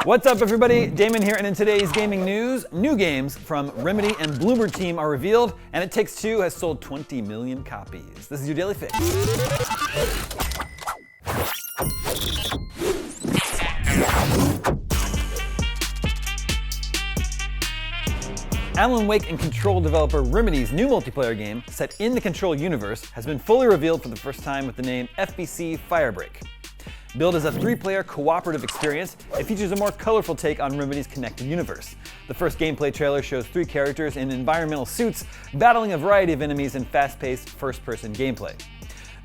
What's up, everybody? Damon here, and in today's gaming news, new games from Remedy and Bloober Team are revealed, and It Takes Two has sold 20 million copies. This is your Daily Fix. Alan Wake and Control developer Remedy's new multiplayer game, set in the Control universe, has been fully revealed for the first time with the name FBC Firebreak. Billed as a 3-player cooperative experience, it features a more colorful take on Remedy's connected universe. The first gameplay trailer shows 3 characters in environmental suits battling a variety of enemies in fast-paced first-person gameplay.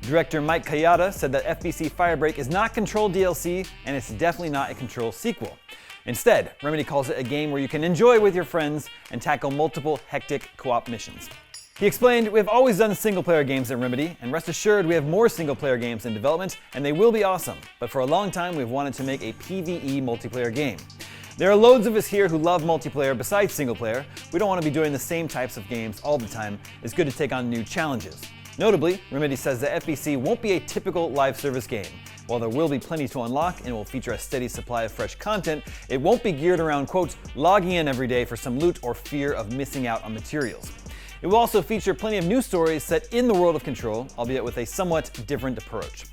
Director Mike Kayada said that FBC Firebreak is not Control DLC, and it's definitely not a Control sequel. Instead, Remedy calls it a game where you can enjoy with your friends and tackle multiple hectic co-op missions. He explained, "We have always done single-player games at Remedy, and rest assured we have more single-player games in development, and they will be awesome. But for a long time we've wanted to make a PvE multiplayer game. There are loads of us here who love multiplayer besides single-player. We don't want to be doing the same types of games all the time. It's good to take on new challenges." Notably, Remedy says that FBC won't be a typical live service game. While there will be plenty to unlock and will feature a steady supply of fresh content, it won't be geared around, quote, logging in every day for some loot or fear of missing out on materials. It will also feature plenty of new stories set in the world of Control, albeit with a somewhat different approach.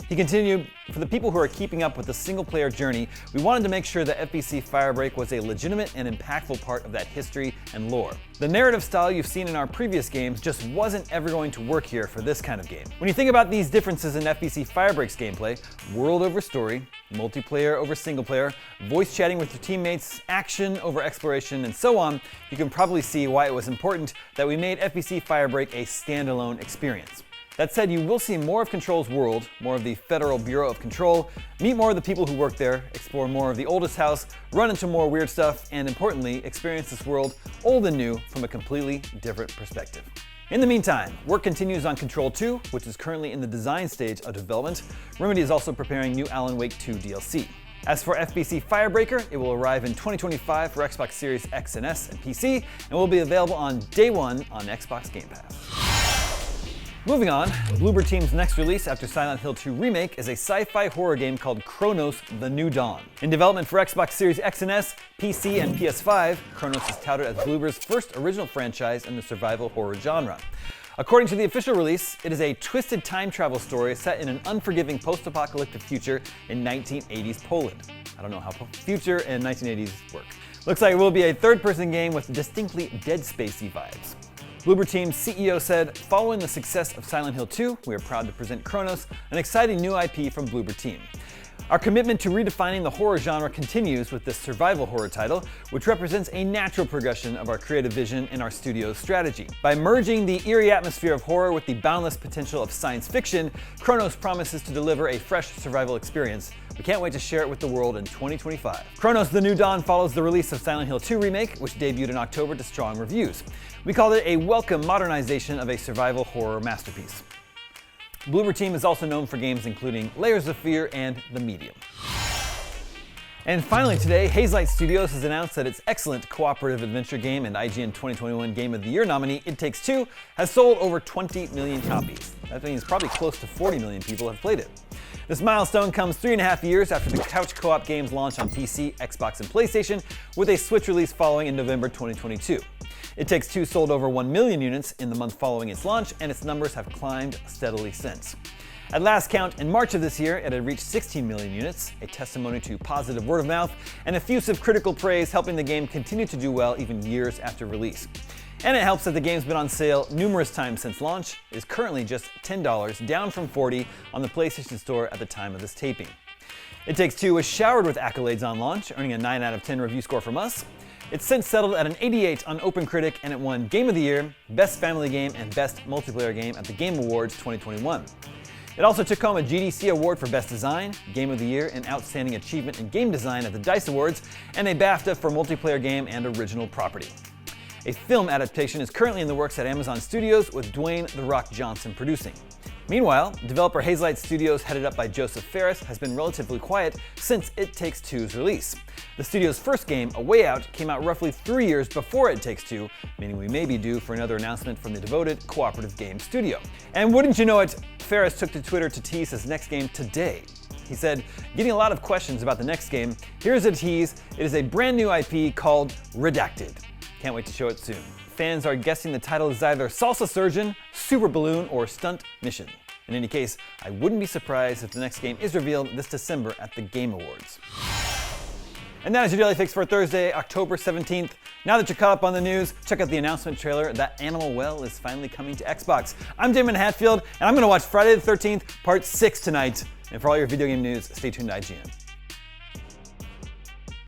He continued, "For the people who are keeping up with the single-player journey, we wanted to make sure that FBC Firebreak was a legitimate and impactful part of that history and lore. The narrative style you've seen in our previous games just wasn't ever going to work here for this kind of game." When you think about these differences in FBC Firebreak's gameplay, world over story, multiplayer over single-player, voice chatting with your teammates, action over exploration, and so on, you can probably see why it was important that we made FBC Firebreak a standalone experience. That said, you will see more of Control's world, more of the Federal Bureau of Control, meet more of the people who work there, explore more of the oldest house, run into more weird stuff, and importantly, experience this world, old and new, from a completely different perspective. In the meantime, work continues on Control 2, which is currently in the design stage of development. Remedy is also preparing new Alan Wake 2 DLC. As for FBC Firebreaker, it will arrive in 2025 for Xbox Series X and S and PC, and will be available on day 1 on Xbox Game Pass. Moving on, Bloober Team's next release after Silent Hill 2 Remake is a sci-fi horror game called Kronos: The New Dawn. In development for Xbox Series X and S, PC, and PS5, Kronos is touted as Bloober's first original franchise in the survival horror genre. According to the official release, it is a twisted time travel story set in an unforgiving post-apocalyptic future in 1980s Poland. I don't know how future and 1980s work. Looks like it will be a third-person game with distinctly Dead Spacey vibes. Bloober Team's CEO said, "Following the success of Silent Hill 2, we are proud to present Kronos, an exciting new IP from Bloober Team. Our commitment to redefining the horror genre continues with this survival horror title, which represents a natural progression of our creative vision and our studio's strategy. By merging the eerie atmosphere of horror with the boundless potential of science fiction, Kronos promises to deliver a fresh survival experience. We can't wait to share it with the world in 2025. Kronos: The New Dawn follows the release of Silent Hill 2 Remake, which debuted in October to strong reviews. We called it a welcome modernization of a survival horror masterpiece." Bloober Team is also known for games including Layers of Fear and The Medium. And finally today, Hazelight Studios has announced that its excellent cooperative adventure game and IGN 2021 Game of the Year nominee, It Takes Two, has sold over 20 million copies. That means probably close to 40 million people have played it. This milestone comes 3.5 years after the couch co-op game's launch on PC, Xbox, and PlayStation, with a Switch release following in November 2022. It Takes Two sold over 1 million units in the month following its launch, and its numbers have climbed steadily since. At last count, in March of this year, it had reached 16 million units, a testimony to positive word of mouth and effusive critical praise, helping the game continue to do well even years after release. And it helps that the game's been on sale numerous times since launch. It is currently just $10, down from $40 on the PlayStation Store at the time of this taping. It Takes Two was showered with accolades on launch, earning a 9 out of 10 review score from us. It's since settled at an 88 on OpenCritic, and it won Game of the Year, Best Family Game, and Best Multiplayer Game at the Game Awards 2021. It also took home a GDC Award for Best Design, Game of the Year, and Outstanding Achievement in Game Design at the DICE Awards, and a BAFTA for Multiplayer Game and Original Property. A film adaptation is currently in the works at Amazon Studios, with Dwayne "The Rock" Johnson producing. Meanwhile, developer Hazelight Studios, headed up by Joseph Fares, has been relatively quiet since It Takes Two's release. The studio's first game, A Way Out, came out roughly 3 years before It Takes Two, meaning we may be due for another announcement from the devoted cooperative game studio. And wouldn't you know it, Fares took to Twitter to tease his next game today. He said, getting a lot of questions about the next game. Here's a tease. It is a brand new IP called Redacted. Can't wait to show it soon. Fans are guessing the title is either Salsa Surgeon, Super Balloon, or Stunt Mission. In any case, I wouldn't be surprised if the next game is revealed this December at the Game Awards. And that is your Daily Fix for Thursday, October 17th. Now that you're caught up on the news, check out the announcement trailer that Animal Well is finally coming to Xbox. I'm Damon Hatfield, and I'm going to watch Friday the 13th, Part 6 tonight. And for all your video game news, stay tuned to IGN.